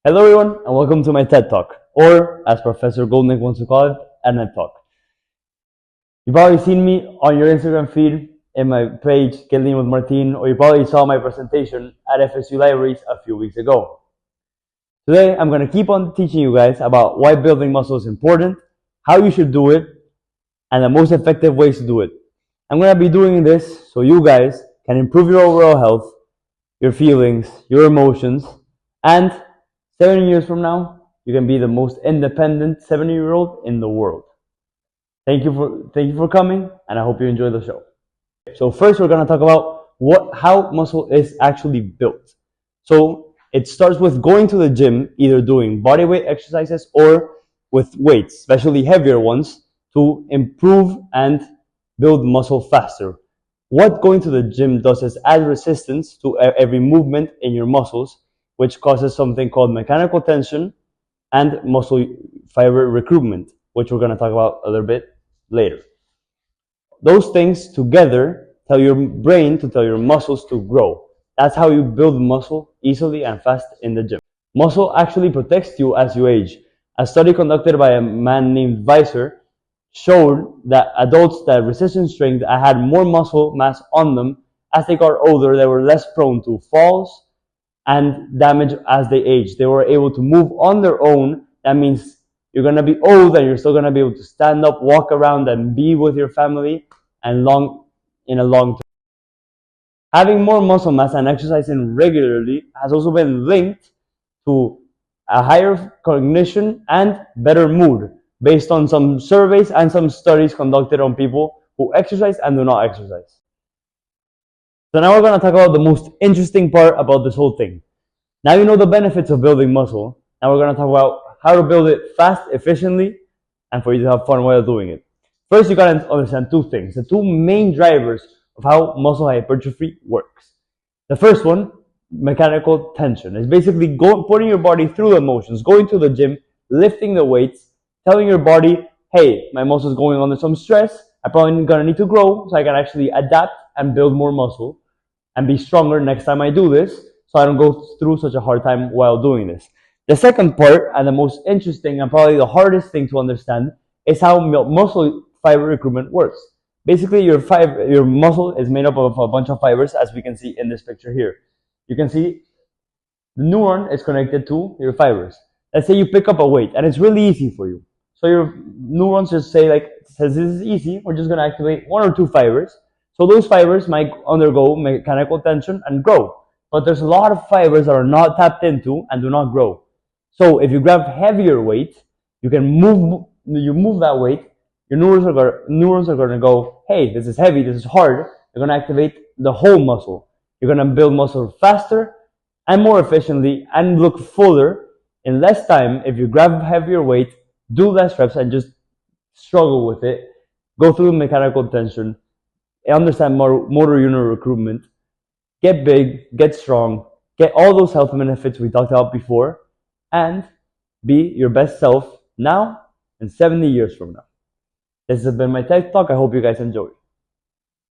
Hello everyone and welcome to my TED Talk, or as Professor Goldnick wants to call it, a NED Talk. You've probably seen me on your Instagram feed, in my page, Getting with Martin, or you probably saw my presentation at FSU Libraries a few weeks ago. Today I'm going to keep on teaching you guys about why building muscle is important, how you should do it, and the most effective ways to do it. I'm going to be doing this so you guys can improve your overall health, your feelings, your emotions, and 7 years from now, you can be the most independent 70-year-old in the world. Thank you for coming, and I hope you enjoy the show. So first, we're going to talk about how muscle is actually built. So it starts with going to the gym, either doing body weight exercises or with weights, especially heavier ones, to improve and build muscle faster. What going to the gym does is add resistance to every movement in your muscles, which causes something called mechanical tension and muscle fiber recruitment, which we're going to talk about a little bit later. Those things together tell your brain to tell your muscles to grow. That's how you build muscle easily and fast in the gym. Muscle actually protects you as you age. A study conducted by a man named Weiser showed that adults that resistance strength had more muscle mass on them as they got older. They were less prone to falls and damage as they age. They were able to move on their own. That means you're going to be old and you're still going to be able to stand up, walk around, and be with your family and in a long term. Having more muscle mass and exercising regularly has also been linked to a higher cognition and better mood, based on some surveys and some studies conducted on people who exercise and do not exercise. So now we're going to talk about the most interesting part about this whole thing. Now you know the benefits of building muscle. Now we're going to talk about how to build it fast, efficiently, and for you to have fun while doing it. First, you got to understand two things, the two main drivers of how muscle hypertrophy works. The first one, mechanical tension, is basically putting your body through the motions, going to the gym, lifting the weights, telling your body, hey, my muscle is going under some stress, I'm probably going to need to grow so I can actually adapt and build more muscle and be stronger next time I do this, so I don't go through such a hard time while doing this. The second part, and the most interesting and probably the hardest thing to understand, is how muscle fiber recruitment works. Basically, your muscle is made up of a bunch of fibers, as we can see in this picture here. You can see the neuron is connected to your fibers. Let's say you pick up a weight, and it's really easy for you. So your neurons just says this is easy, we're just going to activate one or two fibers. So those fibers might undergo mechanical tension and grow. But there's a lot of fibers that are not tapped into and do not grow. So if you grab heavier weight, you move that weight, your neurons are going to go, hey, this is heavy, this is hard. You're going to activate the whole muscle. You're going to build muscle faster and more efficiently and look fuller in less time if you grab heavier weight, do less reps, and just struggle with it, go through mechanical tension, understand motor unit recruitment, get big, get strong, get all those health benefits we talked about before, and be your best self now and 70 years from now. This has been my TED Talk. I hope you guys enjoy.